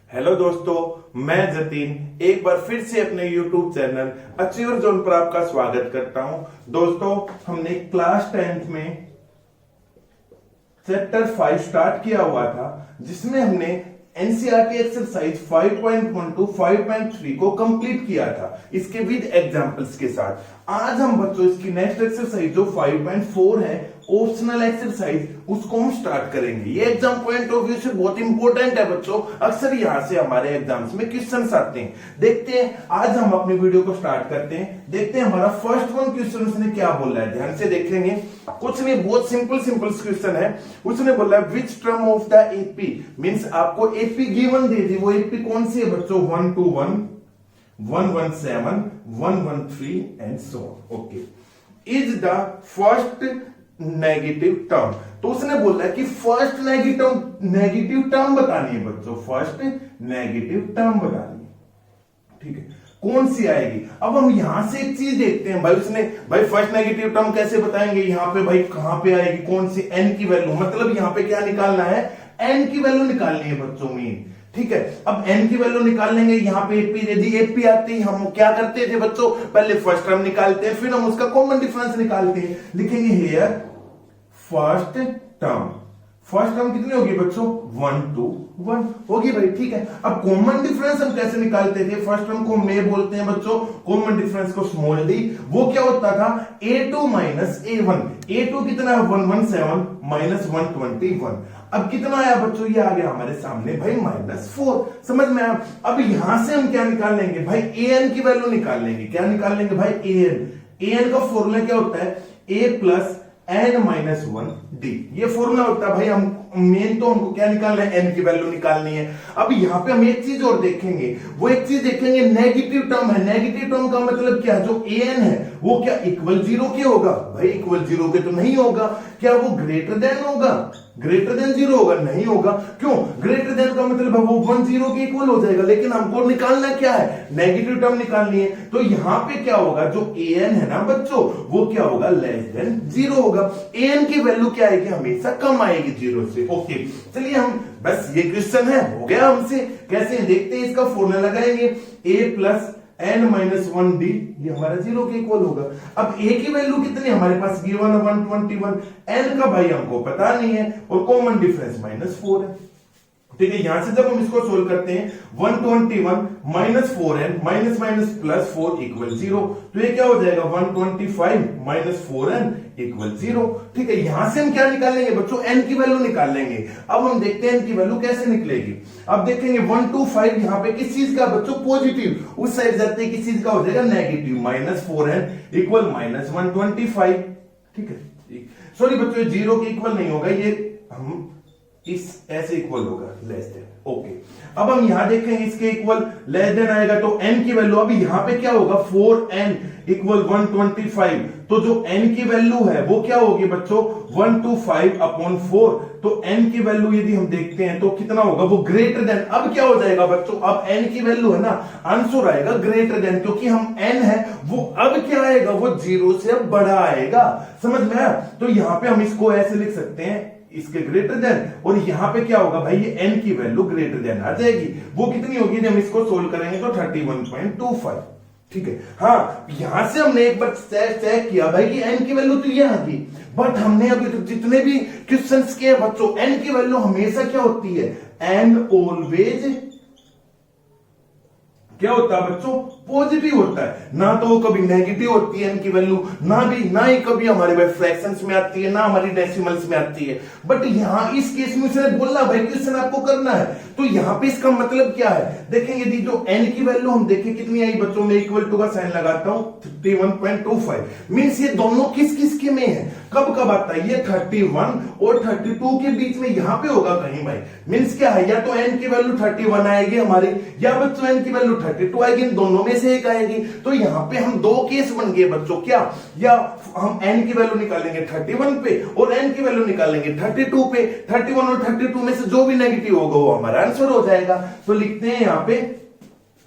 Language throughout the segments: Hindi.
हेलो दोस्तों, मैं जतीन एक बार फिर से अपने YouTube चैनल अचीवर जोन पर आपका स्वागत करता हूं। दोस्तों, हमने क्लास 10th में चैप्टर 5 स्टार्ट किया हुआ था, जिसमें हमने एनसीईआरटी एक्सरसाइज 5.1 to 5.3 को कंप्लीट किया था, इसके विद एग्जांपल्स के साथ। आज हम बच्चों इसकी नेक्स्ट एक्सरसाइज जो 5.4 है, ऑप्शनल एक्सरसाइज, उसको हम स्टार्ट करेंगे। ये एग्जाम पॉइंट ऑफ व्यू से बहुत इंपॉर्टेंट है बच्चों, अक्सर यहां से हमारे एग्जाम्स में क्वेश्चंस आते हैं। देखते हैं, आज हम अपनी वीडियो को स्टार्ट करते हैं। देखते हैं हमारा फर्स्ट वन क्वेश्चन उसने क्या बोला है, ध्यान से देखेंगे। कुछ नहीं, बहुत सिंपल क्वेश्चन है। उसने बोला which term of the AP, means आपको एपी गिवन दे दी, वो एपी कौन सी है बच्चों, 121, 117, 113 and so on. Okay, is the first negative term. तो उसने बोला कि फर्स्ट नेगेटिव टर्म बतानी है बच्चों, फर्स्ट नेगेटिव टर्म बतानी है। ठीक है, कौन सी आएगी। अब हम यहां से एक चीज देखते हैं भाई फर्स्ट नेगेटिव टर्म कैसे बताएंगे। यहां पे भाई कहां पे आएगी, कौन सी, एन की वैल्यू, मतलब यहां पे क्या निकालना है, एन की वैल्यू निकालनी है बच्चों में। ठीक है, अब एन की वैल्यू निकाल लेंगे। यहाँ पे एपी, यदि एपी आती है, हम क्या करते थे बच्चों, पहले फर्स्ट टर्म निकालते हैं, फिर हम उसका कॉमन डिफरेंस निकालते हैं। लिखेंगे here first term. First term कितनी होगी बच्चों, 1 to 1 होगी भाई। ठीक है, अब कॉमन डिफरेंस हम कैसे निकालते थे। फर्स्ट टर्म को में बोलते हैं बच्चों, कॉमन डिफरेंस को स्मॉल डी। वो क्या होता था, a2 माइनस a1। a2 कितना है, 117 माइनस 121। अब कितना आया बच्चों, ये आ गया हमारे सामने भाई -4। समझ में आया। अब यहां से हम क्या निकाल लेंगे भाई, an की वैल्यू निकाल लेंगे। क्या निकाल लेंगे भाई, an का फॉर्मूला क्या होता है, a प्लस n-1 d। ये फॉर्मूला होता है भाई। हम मेन तो हमको क्या निकालना है, n की वैल्यू निकालनी है। अब यहाँ पे हम एक चीज और देखेंगे, वो एक चीज देखेंगे, नेगेटिव टर्म है। नेगेटिव टर्म का मतलब क्या, जो an है वो क्या इक्वल 0 के होगा भाई, इक्वल 0 के तो नहीं होगा। क्या वो ग्रेटर देन होगा, ग्रेटर देन 0 होगा, नहीं होगा। क्यों, ग्रेटर देन का मतलब है वो 1 0 के इक्वल हो जाएगा, लेकिन हमको निकालना क्या है, नेगेटिव टर्म निकालनी है। तो यहां पे क्या होगा, जो an है ना बच्चों, वो क्या होगा, लेस देन 0 होगा। an की वैल्यू क्या आएगी, हमेशा कम आएगी 0 से। ओके, चलिए हम बस ये क्वेश्चन है, हो गया हमसे। कैसे देखते हैं, इसका फॉर्मूला लगाएंगे, a प्लस n-1 d, ये हमारा 0 के इक्वल होगा। अब a की वैल्यू कितनी हमारे पास, गिवन 121, n का भाई हमको पता नहीं है, और कॉमन डिफरेंस -4 है। ठीक है, यहां से जब हम इसको सोल्व करते हैं, 121 minus 4n minus minus plus 4 equal 0। तो ये क्या हो जाएगा, 125 माइनस 4n इक्वल 0। ठीक है, यहां से हम क्या निकालेंगे बच्चों, n की वैल्यू निकाल लेंगे। अब हम देखते हैं n की वैल्यू कैसे निकलेगी। अब देखेंगे 125 यहां पे किस चीज का बच्चों, पॉजिटिव, उस साइड जाते हैं किस चीज का हो जाएगा, negative, minus 4n equal minus 125। ठीक है, सॉरी बच्चों, 0 के इक्वल नहीं होगा, ये हम इस ऐसे इक्वल होगा, लेस देन। ओके, अब हम यहां देखेंगे इसके इक्वल लेस देन आएगा, तो n की वैल्यू, अभी यहां पे क्या होगा, 4n इक्वल 125। तो जो n की वैल्यू है वो क्या होगी बच्चों, 125 अपॉन 4। तो n की वैल्यू यदि हम देखते हैं तो कितना होगा, वो ग्रेटर देन। अब क्या हो जाएगा बच्चों, अब n की वैल्यू है ना, आंसर आएगा ग्रेटर देन, क्योंकि हम n है वो अब क्या आएगा, वो 0 से अब बड़ा आएगा। समझ में आया। तो यहां पे हम इसको ऐसे लिख सकते हैं, इसके ग्रेटर देन, और यहां पे क्या होगा भाई, ये n की वैल्यू ग्रेटर देन आ जाएगी। वो कितनी होगी, जब हम इसको सोल्व करेंगे तो 31.25। ठीक है, हाँ, यहां से हमने एक बार चेक किया भाई कि n की वैल्यू तो ये आ गई, बट हमने अभी तो जितने भी क्वेश्चंस किए बच्चों, n की वैल्यू हमेशा क्या होती है, n ऑलवेज क्या होता है बच्चों, पॉजिटिव होता है। ना तो वो कभी नेगेटिव होती है n की वैल्यू, ना ही कभी हमारे भाई फ्रैक्शंस में आती है, ना हमारी डेसिमल्स में आती है। बट यहां इस केस में उसने बोला भाई क्वेश्चन आपको करना है, तो यहां पे इसका मतलब क्या है, देखेंगे यदि जो n की वैल्यू हम देखें कितनी आई बच्चों, में इक्वल टू का साइन लगाता हूं, 31.25। मींस ये दोनों किस के में है, कब आता है, ये 31 और 32 के बीच में यहां पे होगा कहीं भाई। मींस क्या है, या तो n की वैल्यू 31 आएगी हमारी, या बच्चों n की वैल्यू 32 आएगी, इन दोनों में से एक आएगी। तो यहां पे हम दो केस बन गए बच्चों, क्या, या हम n की वैल्यू निकालेंगे 31 पे, और n की वैल्यू निकालेंगे 32 पे। 31 और 32 में से जो भी नेगेटिव होगा वो हमारा आंसर हो जाएगा। तो लिखते हैं यहां पे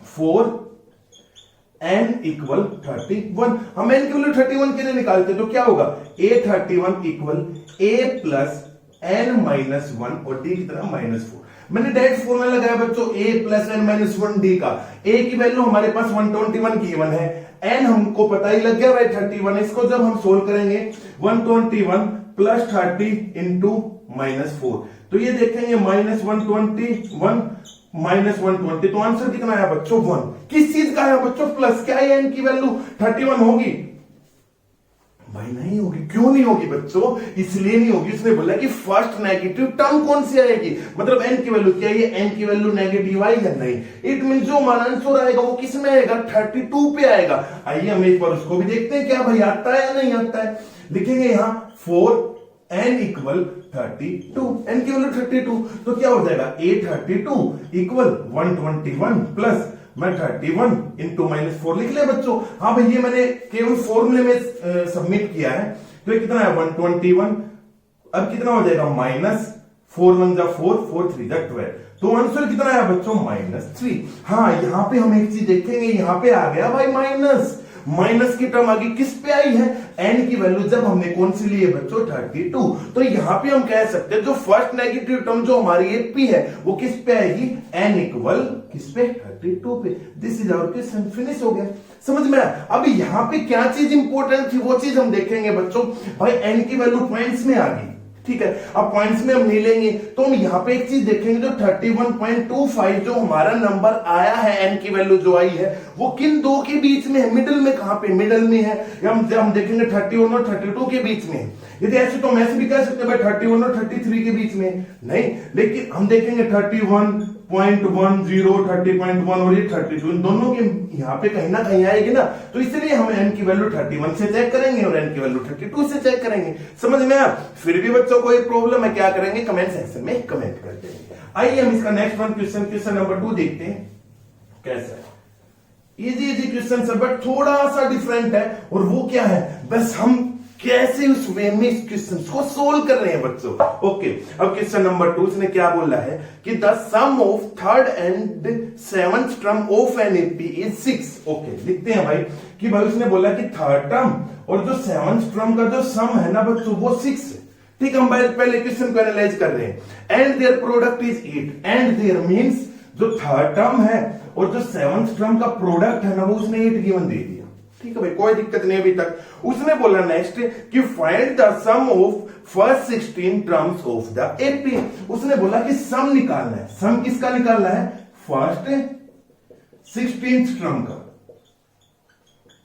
4n इक्वल 31। हम n की वैल्यू 31 के लिए निकालते तो क्या होगा, a31 equal a plus n-1 और d की तरह -4। मैंने डायरेक्ट फॉर्मूला लगाया बच्चों a plus n minus 1d का। a की वैल्यू हमारे पास 121 गिवन है, n हमको पता ही लग गया भाई 31। इसको जब हम सोल्व करेंगे 121 प्लस 30 इंटू -4, तो ये देखेंगे -121 -120, तो आंसर कितना आया बच्चों 1। किस चीज का है बच्चों? प्लस। क्या है n की वैल्यू 31 होगी? भाई नहीं होगी। क्यों नहीं होगी बच्चों? इसलिए नहीं होगी, उसने बोला कि फर्स्ट नेगेटिव टर्म कौन सी आएगी, मतलब n की वैल्यू क्या है, n की वैल्यू नेगेटिव आई या नहीं। इट मीन जो हमारा आंसर आएगा वो किस में आएगा? 32 पे आएगा। आइए हम एक बार उसको भी देखते हैं, क्या भाई आता है या नहीं आता है। लिखेंगे यहां 4n इक्वल 32, n की वैल्यू 32, तो क्या हो जाएगा a32 इक्वल 121 प्लस मैं 31 इंटू -4 लिख ले बच्चों। हाँ भाई ये मैंने केवल फॉर्मूले में सबमिट किया है, तो ये कितना है 121। अब कितना हो जाएगा -4 1 जा 4 4 3 जा 12, तो आंसर कितना है बच्चों -3। हाँ यहां पे हम एक चीज देखेंगे, यहां पे आ गया भाई माइनस की टर्म आ गई, किस पे आई है? n की वैल्यू जब हमने कौन सी ली है बच्चों 32, तो यहां पे हम कह सकते हैं जो फर्स्ट नेगेटिव टर्म जो हमारी ये p है वो किस पे आएगी? n इक्वल किस पे? 32 पे। This is our question, finish हो गया। समझ में आया? अब यहां पे क्या चीज इंपॉर्टेंट थी वो चीज हम देखेंगे बच्चों। भाई n की वैल्यू पॉइंट्स में आ गई, ठीक है। अब पॉइंट्स में हम नहीं लेंगे, तो हम यहाँ पे एक चीज देखेंगे, जो 31.25 जो हमारा नंबर आया है, n की वैल्यू जो आई है वो किन दो के बीच में है? मिडिल में। कहां पे? मिडिल में है। हम देखेंगे 31 और 32 के बीच में। यदि ऐसे तो हम ऐसे भी कह सकते हैं भाई 31 और 33 के बीच में नहीं, लेकिन हम देखेंगे 31.10 30.1 और ये 32 इन दोनों के यहाँ पे कहीं ना कहीं आएगी ना, तो इसलिए हम n की वैल्यू 31 से चेक करेंगे और n की वैल्यू 32 से चेक करेंगे। समझ में आया? फिर भी बच्चों कोई प्रॉब्लम है क्या करेंगे? कमेंट सेक्शन में कमेंट कर देंगे। आइए हम इसका नेक्स्ट वन क्वेश्चन नंबर 2 देखते हैं कैसा है। इजी क्वेश्चन है बट थोड़ा सा डिफरेंट है, और वो क्या है, बस हम कैसे उस वे में इस क्वेश्चन को सोल्व कर रहे हैं बच्चों। ओके, अब क्वेश्चन नंबर 2 इसने क्या बोला है कि the sum of third and seventh term of an AP is 6। Okay, लिखते हैं भाई कि भाई उसने बोला कि थर्ड टर्म और जो सेवंथ टर्म का जो सम है ना बच्चों वो 6 है। ठीक, हम पहले क्वेश्चन को एनालाइज कर रहे हैं। And their product is 8। And their means जो थर्ड टर्म है और जो सेवंथ टर्म का प्रोडक्ट है ना वो उसने 8 गिवन दे दिया। ठीक है भाई, कोई दिक्कत नहीं अभी तक। उसने बोला नेक्स्ट कि find the sum of first 16 terms of the AP. उसने बोला कि सम निकालना है। सम किसका निकालना है? फर्स्ट 16th टर्म का।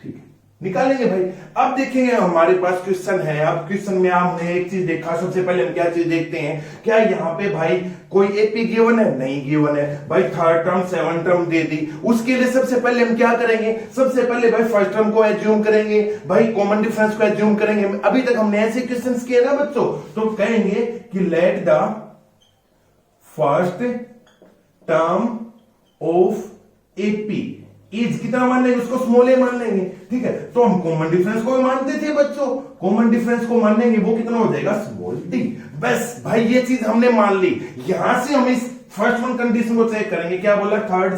ठीक है, निकालेंगे भाई। अब देखेंगे हमारे पास क्वेश्चन है। अब क्वेश्चन में हमने एक चीज देखा, सबसे पहले हम क्या चीज देखते हैं, क्या यहाँ पे भाई कोई एपी गिवन है? नहीं गिवन है भाई। थर्ड टर्म सेवन टर्म दे दी, उसके लिए सबसे पहले हम क्या करेंगे? सबसे पहले भाई फर्स्ट टर्म को एज्यूम करेंगे, भाई कॉमन डिफरेंस को एज्यूम करेंगे। अभी तक हमने ऐसे क्वेश्चंस किए ना बच्चों, तो कहेंगे कि let the first term of AP is कितना मान लेंगे? उसको स्मॉल ए मान लेंगे। ठीक है, तो हम कॉमन डिफरेंस को मानते थे बच्चों, कॉमन डिफरेंस को मान लेंगे, वो कितना हो जाएगा? Small D. बस भाई ये चीज हमने मान ली। यहां से हम इस फर्स्ट वन कंडीशन को चेक करेंगे। क्या बोला? थर्ड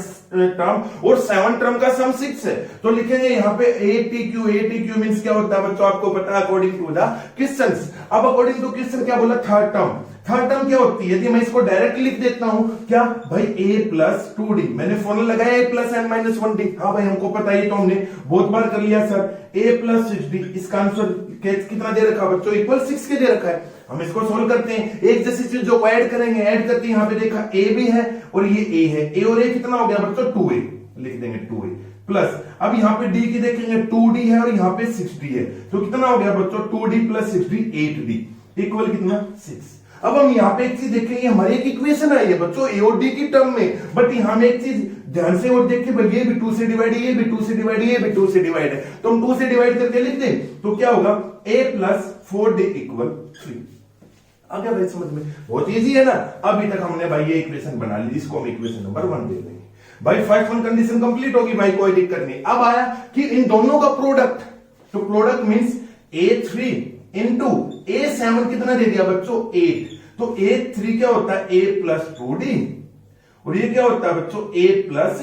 टर्म और सेवन टर्म का सम 6 है, तो लिखेंगे यहाँ पे ATQ। ATQ मींस क्या होता है बच्चों? आपको पता है अकॉर्डिंग टू द क्वेश्चंस। अब अकॉर्डिंग टू क्वेश्चन क्या बोला? Third term. थर्ड टर्म क्या होती है? यदि मैं इसको डायरेक्ट लिख देता हूं, क्या भाई a प्लस 2d, मैंने फॉर्मूला लगाया a plus n minus 1d। हाँ भाई हमको पता है, तो हमने बहुत बार कर लिया सर। a प्लस 6d, इसका आंसर कितना दे रखा बच्चों? इक्वल 6 के दे रखा है। हम इसको सोल्व करते हैं, एक जैसी चीज जो ऐड करेंगे, ऐड करते हैं। यहाँ पे देखा a भी है और ये a है, a और a कितना हो गया बच्चों? 2a, लिख देंगे 2a प्लस। अब यहाँ पे d की देखेंगे 2d है और यहाँ पे 6d है, तो कितना हो गया बच्चों? 2d plus 6d 8d equal कितना? 6। अब हम यहाँ पे एक चीज देखेंगे, हमारी एक इक्वेशन आई है बच्चों ए और डी की टर्म में, बट यहाँ में एक चीज ध्यान से और देखिए भाई, ये भी 2 से डिवाइड है, ये भी 2 से डिवाइड है, ये भी 2 से डिवाइड है, तो हम 2 से डिवाइड करके लिख दें तो क्या होगा? a plus 4d equal 3। आ गया भाई समझ में? बहुत इजी है ना। अभी तक हमने भाई ये इक्वेशन बना ली, जिसको हम इक्वेशन नंबर 1 दे देंगे। भाई फर्स्ट वन कंडीशन कंप्लीट होगी भाई, कोई दिक्कत नहीं। अब आया कि इन दोनों का प्रोडक्ट, तो product means a3 into a7 कितना दे दिया बच्चों? 8। तो a3 क्या होता है? a प्लस 2d, और ये क्या होता है बच्चों? a plus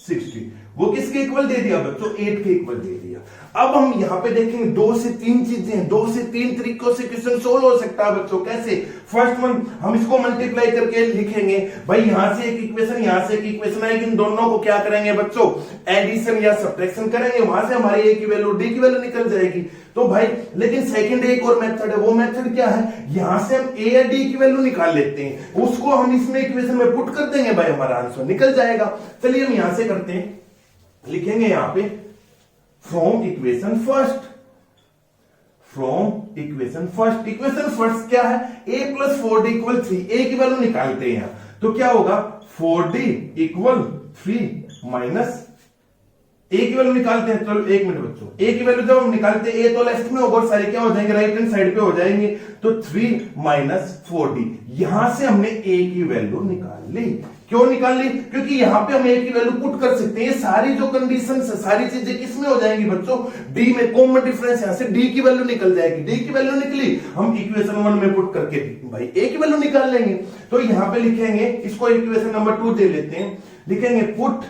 6d। वो किसके इक्वल दे दिया बच्चों, 8 के इक्वल दे दिया। अब हम यहां पे देखेंगे 2 से 3 चीजें, 2 से 3 तरीकों से क्वेश्चन सोल्व हो सकता है बच्चों। कैसे? फर्स्ट वन हम इसको मल्टीप्लाई करके लिखेंगे भाई, यहां से एक इक्वेशन यहां से एक इक्वेशन आएगी, इन दोनों को क्या करेंगे बच्चों, एडिशन या सब्ट्रैक्शन करेंगे, वहां से हमारी ए की वैल्यू डी की वैल्यू निकल जाएगी। तो भाई लेकिन सेकंड एक और मेथड है, वो मेथड क्या है, यहां से हम ए या डी की वैल्यू निकाल लेते हैं, उसको हम इसमें इक्वेशन में पुट कर देंगे भाई, हमारा आंसर निकल जाएगा। चलिए हम यहां से करते हैं, लिखेंगे यहां पे from equation first, from equation first. Equation first क्या है, a plus 4d equal 3, a की वैल्यू निकालते हैं तो क्या होगा 4d इक्वल 3 माइनस a की वैल्यू निकालते हैं। चलो एक मिनट बच्चों, a की वैल्यू जब हम निकालते हैं a तो लेफ्ट में होगा और सारे क्या हो जाएंगे, राइट हैंड साइड पे हो जाएंगे, तो 3 माइनस 4d, यहां से हमने a की वैल्यू निकाल ली। क्यों निकाल ली, क्योंकि यहां पे हम a की वैल्यू पुट कर सकते हैं। सारी जो कंडीशंस है, सारी चीजें किसमें हो जाएंगी बच्चों, d में। कॉमन डिफरेंस यहां से d की वैल्यू निकल जाएगी, d की वैल्यू निकली, हम इक्वेशन 1 में पुट करके भाई a की वैल्यू निकाल लेंगे। तो यहां पे लिखेंगे, इसको इक्वेशन नंबर 2 दे लेते हैं, लिखेंगे put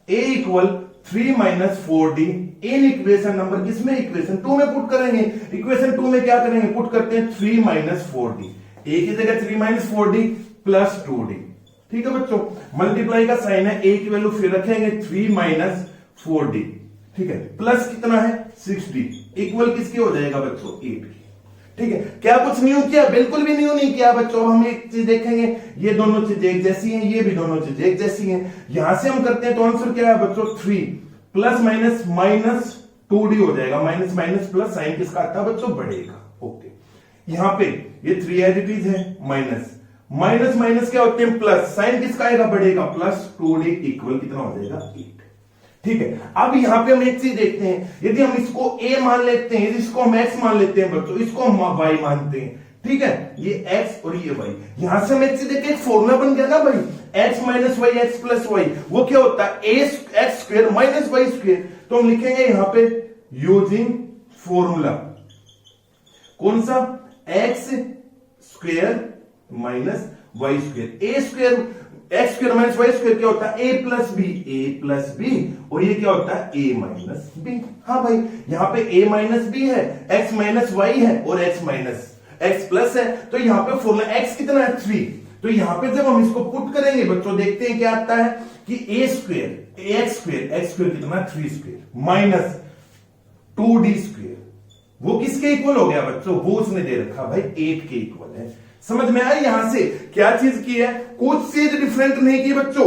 a equal 3 minus 4d in equation number, किसमें, इक्वेशन 2 में पुट करेंगे। इक्वेशन 2 में क्या करेंगे, पुट करते हैं 3 माइनस 4d, a की जगह 3 माइनस 4d प्लस 2d। ठीक है बच्चों, मल्टीप्लाई का साइन है, a की वैल्यू फिर रखेंगे 3 माइनस 4d, ठीक है, प्लस कितना है 6d, इक्वल किसके हो जाएगा बच्चों, 8 की। ठीक है, क्या कुछ न्यू किया, बिल्कुल भी न्यू नहीं किया बच्चों। हम एक चीज देखेंगे, ये दोनों चीजें एक जैसी हैं, ये भी दोनों चीजें एक जैसी हैं। यहां से हम करते हैं तो आंसर क्या है बच्चों, 3 प्लस माइनस माइनस 2d हो जाएगा, माइनस माइनस प्लस, साइन किसका आता है बच्चों, बढ़ेगा। ओके, यहां पे ये 3 एज इट इज है, माइनस माइनस माइनस क्या होते हैं, प्लस, साइन किसका आएगा, बढ़ेगा, प्लस 2d इक्वल कितना हो जाएगा, 8। ठीक है, अब यहां पे हम एक चीज देखते हैं, यदि हम इसको a मान लेते हैं, इसको हम x मान लेते हैं बच्चों, इसको हम y मानते हैं, ठीक है, ये x और ये y, यहां से हम एक चीज देखिए, एक फॉर्मूला बन गया ना भाई, x minus y x plus y, वो क्या होता है, x square minus y square. तो हम लिखेंगे यहां पे यूजिंग फॉर्मूला, कौन सा, x square minus y square, a square x square minus y square क्या होता है, ए प्लस बी, और ये क्या होता है, ए माइनस बी। हाँ भाई, यहाँ पे ए माइनस बी है, एक्स माइनस वाई है और एक्स माइनस एक्स प्लस है, तो यहाँ पे फॉर्मूला एक्स कितना है, 3। तो यहाँ पे जब हम इसको पुट करेंगे बच्चों, देखते हैं क्या आता है कि ए स्क्वायर एक्स स्क्वायर कितना, 3 स्क्वायर माइनस 2d स्क्वायर, वो किसके इक्वल हो गया बच्चों, वो उसने दे रखा भाई 8 के इक्वल है। समझ में आई, यहां से क्या चीज की है, कुछ चीज डिफरेंट नहीं की बच्चों।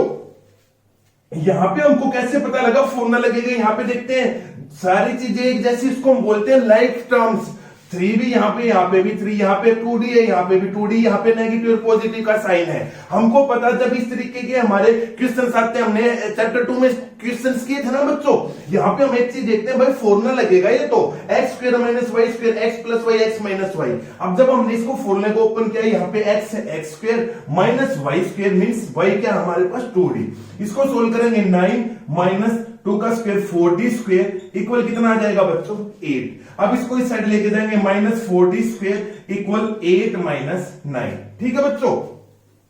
यहां पे हमको कैसे पता लगा, फॉर्मूला लगेगा, यहां पे देखते हैं सारी चीजें एक जैसी, इसको हम बोलते हैं लाइक टर्म्स। 3 भी यहाँ पे भी 3, यहाँ पे 2d है, यहाँ पे भी 2d, यहाँ पे नेगेटिव और पॉजिटिव का साइन है। हमको पता, जब इस तरीके के हमारे क्वेश्चंस आते हैं, हमने चैप्टर 2 में क्वेश्चंस किए थे ना बच्चों, यहाँ पे हम एक चीज देखते हैं भाई, फॉर्मूला लगेगा, ये तो x square minus y square, x plus y x minus y. अब जब हमने इसको फॉर्मूले को ओपन किया, यहाँ पे एक्स है, x square minus y square means y क्या हमारे पास 2d, इसको सोल्व करेंगे 9 माइनस 2 का स्क्वायर 4d स्क्वायर इक्वल कितना आ जाएगा बच्चों, 8। अब इसको इस साइड लेके जाएंगे, minus 4d square equal 8 minus 9। ठीक है बच्चों,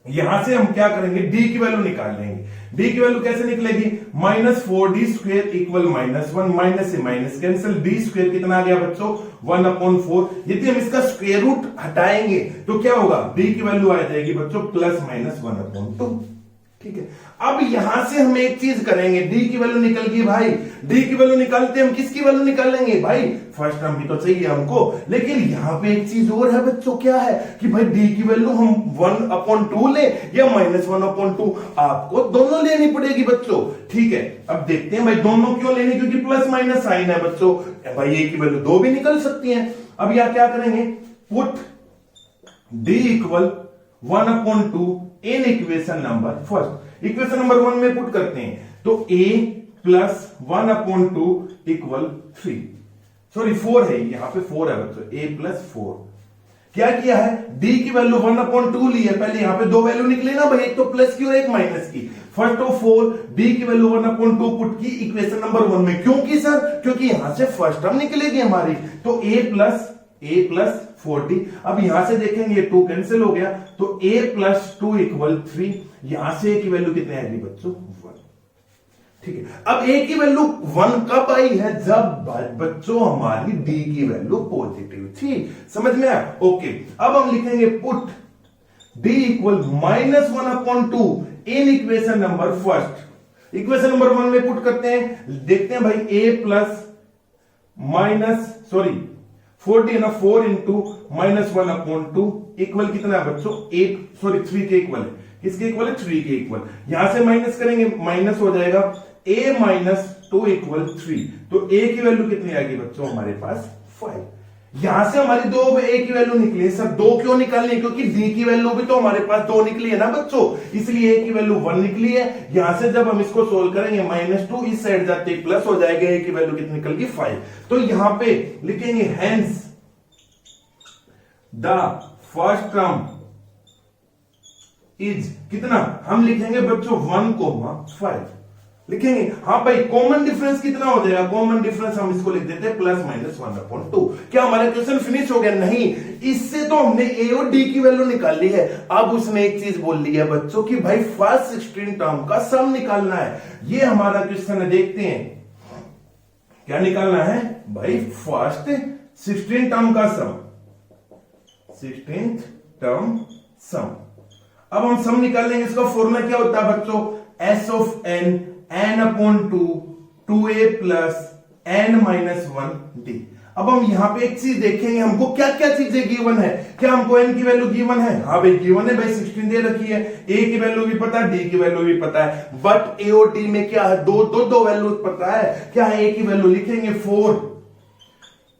यहां से हम क्या करेंगे, d की वैल्यू निकाल लेंगे। d की वैल्यू कैसे निकलेगी, minus 4d square equal minus 1, minus से माइनस कैंसिल, d स्क्वायर कितना आ गया बच्चों, 1/4। यदि हम इसका स्क्वायर रूट हटाएंगे तो क्या होगा, d की वैल्यू आ जाएगी बच्चों प्लस माइनस 1/2। ठीक है, अब यहां से हम एक चीज करेंगे, d की वैल्यू निकल गई भाई, d की वैल्यू निकालते हम किसकी वैल्यू निकालेंगे भाई, फर्स्ट टर्म भी तो चाहिए हमको, लेकिन यहां पे एक चीज और है बच्चों, क्या है कि भाई d की वैल्यू हम 1/2 ले या माइनस 1/2, आपको दोनों लेनी पड़ेगी बच्चों। ठीक है, अब देखते हैं भाई दोनों क्यों लेनी, क्योंकि प्लस माइनस साइन है बच्चों, भाई a की वैल्यू 2 भी निकल सकती है। अब यहां क्या करेंगे, put d equal 1/2 in equation number first, equation number 1 में पुट करते हैं, तो a प्लस 1/2 इक्वल 3, सॉरी 4 है, यहां पे 4 है बच्चों, a प्लस 4। क्या किया है, d की वैल्यू 1/2 ली है, पहले यहां पे 2 वैल्यू निकली ना भाई, एक तो प्लस की और एक माइनस की। फर्स्ट ऑफ 4 d की वैल्यू 1/2 पुट की इक्वेशन नंबर 1 में, क्यों की सर, क्योंकि यहां से फर्स्ट टर्म निकलेगी हमारी, तो a प्लस 4d। अब यहां से देखेंगे 2 कैंसिल हो गया, तो a प्लस 2 इक्वल 3, यहां से a की वैल्यू कितने आएगी बच्चों, 1। ठीक है, अब a की वैल्यू 1 कब आई है, जब बच्चों हमारी d की वैल्यू पॉजिटिव थी। समझ में आया? ओके, अब हम लिखेंगे put d equal -1/2 in equation number first. Equation number 1 में पुट करते हैं, देखते हैं भाई a प्लस माइनस 4 है ना, 4 इंटू -1/2 इक्वल कितना है बच्चों 3 के इक्वल है। किसके इक्वल है? 3 के इक्वल। यहां से माइनस करेंगे, माइनस हो जाएगा a - 2 इक्वल 3। तो a की वैल्यू कितनी आएगी बच्चों हमारे पास 5। यहां से हमारी दो a की वैल्यू निकली है। सर दो क्यों निकालनी है? क्योंकि d की वैल्यू भी तो हमारे पास 2 निकली है ना बच्चों, इसलिए a की वैल्यू 1 निकली है। यहां से जब हम इसको सोल्व करेंगे -2 इस साइड जाते प्लस हो जाएगा, a की वैल्यू कितनी निकल गई 5। तो यहां पे लिखेंगे hence the first term is कितना, हम लिखेंगे बच्चों 1,5 लिखेंगे। हाँ भाई कॉमन डिफरेंस कितना हो जाएगा? कॉमन डिफरेंस हम इसको लिख देते हैं +-1/2। क्या हमारा क्वेश्चन फिनिश हो गया? नहीं, इससे तो हमने a और d की वैल्यू निकाल ली है। अब उसने एक चीज बोल ली है बच्चों कि भाई फर्स्ट 16 टर्म का सम निकालना है। ये हमारा क्वेश्चन है, देखते हैं क्या निकालना है भाई, फर्स्ट 16 टर्म का सम, 16th टर्म सम। अब हम सम निकाल लेंगे। इसका फॉर्मूला क्या होता है बच्चों? s of n n/2 2a plus n-1d। अब हम यहां पे एक चीज देखेंगे, हमको क्या क्या चीजें गिवन है। क्या हमको n की वैल्यू गिवन है? हाँ भाई गिवन है भाई, 16 दे रखी है। a की वैल्यू भी पता है, d की वैल्यू भी पता है, बट a और d में क्या है? दो वैल्यू पता है। क्या है? a की वैल्यू लिखेंगे 4,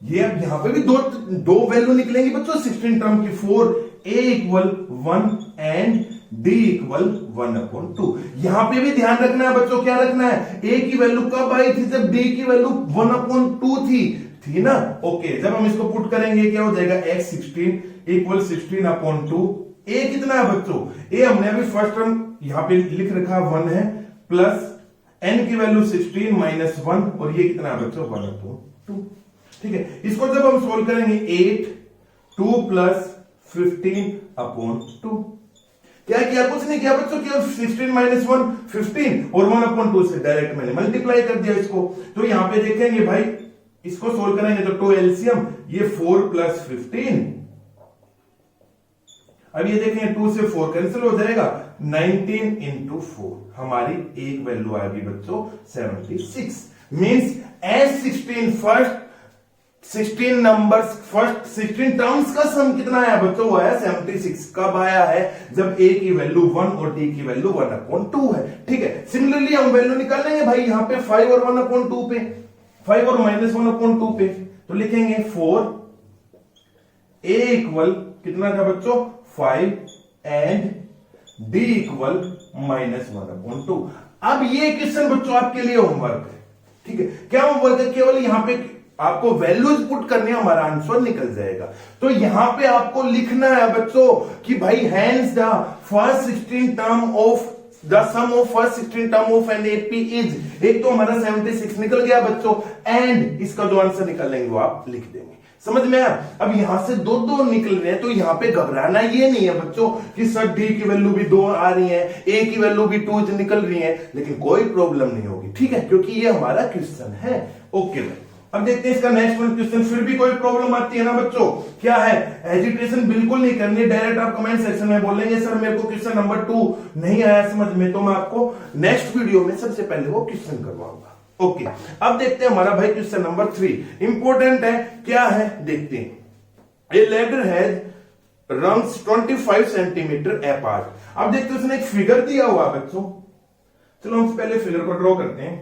ये अब यहां पे भी दो वैल्यू निकलेंगी बच्चों 16 टर्म की। 4 a equal 1 and d equal 1/2। यहां पे भी ध्यान रखना है बच्चों, क्या रखना है? a की वैल्यू कब आई थी? जब d की वैल्यू 1/2 थी ना। ओके, जब हम इसको पुट करेंगे क्या हो जाएगा? x 16 equal 16/2। a कितना है बच्चों? a हमने अभी फर्स्ट टर्म यहां पे लिख रखा 1 है, प्लस n की वैल्यू 16 -1 और ये कितना है बच्चों 1/2। ठीक है, इसको जब हम सोल्व करेंगे 8 2 + 15/2। क्या किया? कुछ नहीं किया बच्चों, केवल 16 - 1 15 और 1/2 से डायरेक्ट मैंने मल्टीप्लाई कर दिया इसको। तो यहां पे देखेंगे भाई, इसको सोल्व करेंगे तो 2 एलसीएम, ये 4 + 15। अब ये देखें 2 से 4 कैंसिल हो जाएगा, 19 × 4 हमारी एक वैल्यू आएगी बच्चों 76। Means S 16 first 16 numbers first 16 terms का सम कितना आया बच्चों? वो आया 76। कब आया है? जब a की वैल्यू 1 और d की वैल्यू 1/2 है। ठीक है, सिमिलरली हम वैल्यू निकाल लेंगे भाई यहां पे 5 और 1/2 पे, 5 और -1/2 पे। तो लिखेंगे 4 a इक्वल कितना था बच्चों 5 एंड d इक्वल -1/2। अब ये क्वेश्चन बच्चों आपके लिए होमवर्क है। ठीक है, क्या होमवर्क है? केवल यहां पे आपको वैल्यूज पुट करने, हमारा आंसर निकल जाएगा। तो यहां पे आपको लिखना है बच्चों कि भाई hence the first 16 term of the sum of first 16 term of an AP is. एक तो हमारा 76 निकल गया बच्चों, एंड इसका जो आंसर निकलेंगे वो आप लिख देंगे। समझ में आया? अब यहां से दो निकल रहे हैं, तो यहां पे घबराना ये नहीं है बच्चों कि सर डी की वैल्यू भी 2 आ रही है, ए की वैल्यू भी 2 निकल रही है, लेकिन कोई प्रॉब्लम नहीं होगी। ठीक है, क्योंकि ये हमारा क्वेश्चन है। ओके भाई, अब देखते हैं इसका नेक्स्ट क्वेश्चन। फिर भी कोई प्रॉब्लम आती है ना बच्चों, क्या है? एजिटेशन बिल्कुल नहीं करनी, डायरेक्ट आप कमेंट सेक्शन में बोलेंगे सर मेरे को क्वेश्चन नंबर 2 नहीं आया समझ में, तो मैं आपको नेक्स्ट वीडियो में सबसे पहले वो क्वेश्चन करवाऊंगा। ओके, अब देखते हैं हमारा भाई क्वेश्चन नंबर 3 इंपॉर्टेंट है। क्या है देखते हैं। ए ladder has rungs 25 centimetre apart. अब देखते हैं उसने एक फिगर दिया हुआ बच्चों, चलो हम पहले फिगर को ड्रॉ करते हैं,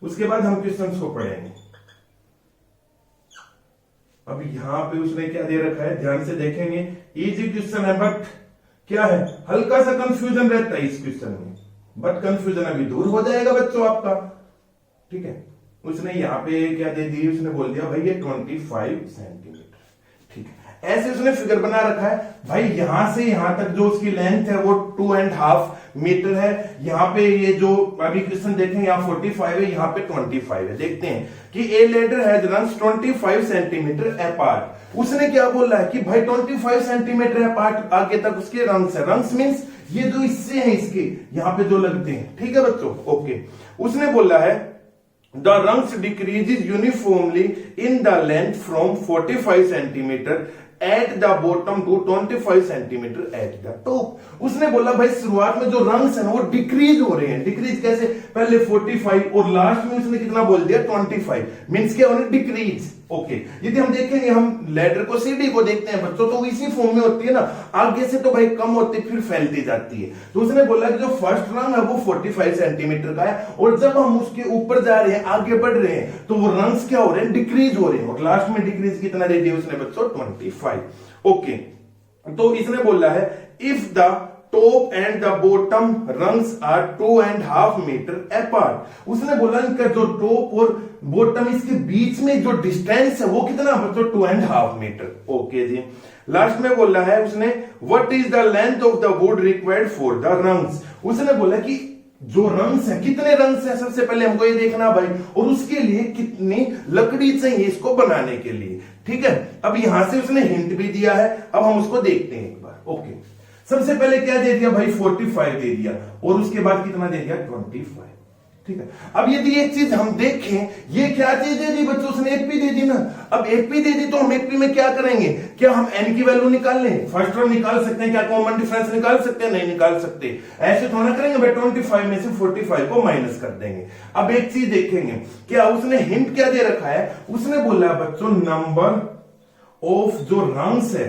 उसके बाद हम क्वेश्चन को पढ़ेंगे। अब यहां पे उसने क्या दे रखा है, ध्यान से देखेंगे। इजी क्वेश्चन है बट क्या है, हल्का सा कंफ्यूजन रहता है इस क्वेश्चन में, बट कंफ्यूजन अभी दूर हो जाएगा बच्चों आपका। ठीक है, उसने यहां पे क्या दे दी, उसने बोल दिया भाई ये 25 सेंटीमीटर। ठीक है, ऐसे उसने फिगर बना रखा है भाई, यहां से यहां तक जो उसकी लेंथ है वो 2.5 मीटर है। यहां पे ये जो अभी क्वेश्चन देखेंगे, यहां 45 है, यहां पे 25 है। देखते हैं कि a ladder has rungs 25 centimetre apart. उसने क्या बोला है कि भाई 25 सेंटीमीटर अपार्ट आगे तक उसके रंग्स है। रंग्स मींस ये जो इससे हैं इसके यहां पे जो लगते हैं, ठीक है बच्चों। ओके, उसने बोला है the rungs decreases uniformly in the length from 45 centimeter at the bottom to 25 centimeter at the top। उसने बोला भाई शुरुआत में जो रंग्स है ना वो डिक्रीज हो रहे हैं। डिक्रीज कैसे? पहले 45 और लास्ट में उसने कितना बोल दिया 25, मींस क्या होने डिक्रीज। ओके, यदि हम देखेंगे हम लेटर को सीडी को देखते हैं बच्चों तो इसी फॉर्म में होती है ना, आगे से तो भाई कम होती फिर फैलती जाती है। तो उसने बोला कि जो फर्स्ट रंग है वो 45 सेंटीमीटर का है और जब हम उसके ऊपर जा रहे हैं आगे बढ़ रहे हैं तो वो रंग्स क्या हो रहे हैं डिक्रीज हो रहे हैं और लास्ट में डिक्रीज कितना दे दिया उसने बच्चों 25। ओके, तो इसने बोला है if the top and the bottom rungs are 2.5 metre apart. उसने बोला इनका जो टॉप और बॉटम इसके बीच में जो डिस्टेंस है वो कितना बच्चों 2.5 मीटर। ओके जी, लास्ट में बोला है उसने what is the length of the wood required for the rungs. उसने बोला कि जो रंग्स है कितने रंग्स है सबसे पहले हमको ये देखना भाई, और उसके लिए कितनी लकड़ी चाहिए इसको बनाने के लिए। ठीक है, अब यहां से उसने हिंट भी दिया है, अब हम उसको देखते हैं एक बार। ओके, सबसे पहले क्या दे दिया भाई 45 दे दिया और उसके बाद कितना दे दिया 25। ठीक है, अब यदि एक चीज हम देखें ये क्या चीज दे दी बच्चों, उसने एपी दे दी ना। अब एपी दे दी तो हम एपी में क्या करेंगे, क्या हम एन की वैल्यू निकाल लें, फर्स्ट टर्म निकाल सकते हैं, क्या कॉमन डिफरेंस निकाल सकते हैं, नहीं निकाल सकते। ऐसे थोड़ा करेंगे भाई 25 में से 45 को माइनस कर देंगे। अब एक चीज देखेंगे क्या उसने हिंट क्या दे रखा है, उसने बोला बच्चों नंबर ऑफ जो रंग्स है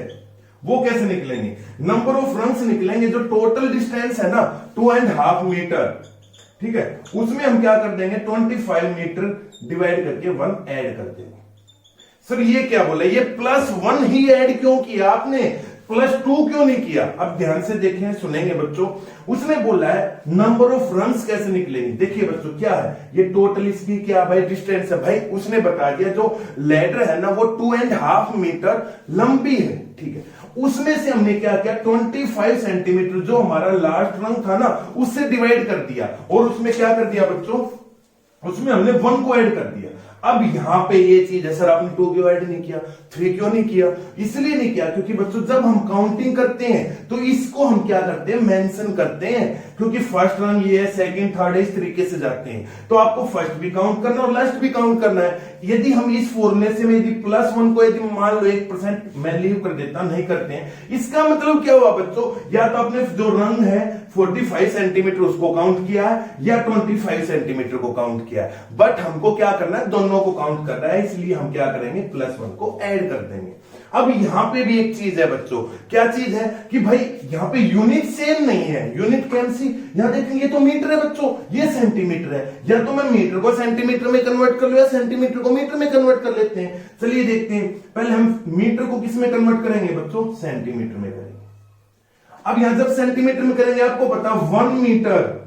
वो कैसे निकलेंगे, नंबर ऑफ रंग्स निकलेंगे जो टोटल डिस्टेंस है ना 2.5 मीटर। ठीक है, उसमें हम क्या कर देंगे 25 मीटर डिवाइड करके 1 ऐड कर देंगे। सर ये क्या बोला, ये +1 ही ऐड क्यों किया आपने, +2 क्यों नहीं किया। अब ध्यान से देखें सुनेंगे बच्चों, उसने बोला है नंबर ऑफ रंग्स कैसे निकलेंगे। देखिए बच्चों क्या है, ये टोटल इसकी क्या भाई डिस्टेंस है, भाई उसने बता दिया जो लेडर है ना वो 2.5 मीटर लंबी है। ठीक है, उसमें से हमने क्या किया 25 सेंटीमीटर जो हमारा लास्ट रंग था ना उससे डिवाइड कर दिया और उसमें क्या कर दिया बच्चों, उसमें हमने 1 को ऐड कर दिया। अब यहां पे ये चीज है सर आपने 2 क्यों ऐड नहीं किया, 3 क्यों नहीं किया, इसलिए नहीं किया क्योंकि बच्चों जब हम काउंटिंग करते हैं तो इसको हम क्या करते हैं मेंशन करते हैं, क्योंकि फर्स्ट रंग ये है सेकंड थर्ड इस तरीके से जाते हैं तो आपको फर्स्ट भी काउंट करना और लास्ट भी काउंट करना है। यदि हम इस फॉर्मूले से यदि +1 को यदि मान लो 1% मैं लीव कर देता नहीं करते हैं, इसका मतलब क्या हुआ बच्चों, या तो आपने जो रंग है 45 सेंटीमीटर उसको काउंट किया है या 25 सेंटीमीटर को काउंट किया है, बट हमको क्या करना है दोनों को काउंट करना है, इसलिए हम क्या करेंगे +1 को ऐड कर देंगे। अब यहां पे भी एक चीज है बच्चों, क्या चीज है कि भाई यहां पे यूनिट सेम नहीं है, यूनिट कौन सी, यहां देखेंगे तो मीटर है बच्चों, ये सेंटीमीटर है, या तो मैं मीटर को सेंटीमीटर में कन्वर्ट कर लूं या सेंटीमीटर को मीटर में कन्वर्ट कर लेते हैं। चलिए देखते हैं, पहले हम मीटर को किस में कन्वर्ट करेंगे बच्चों, सेंटीमीटर में करेंगे। अब यहां जब सेंटीमीटर में करेंगे आपको पता 1 metre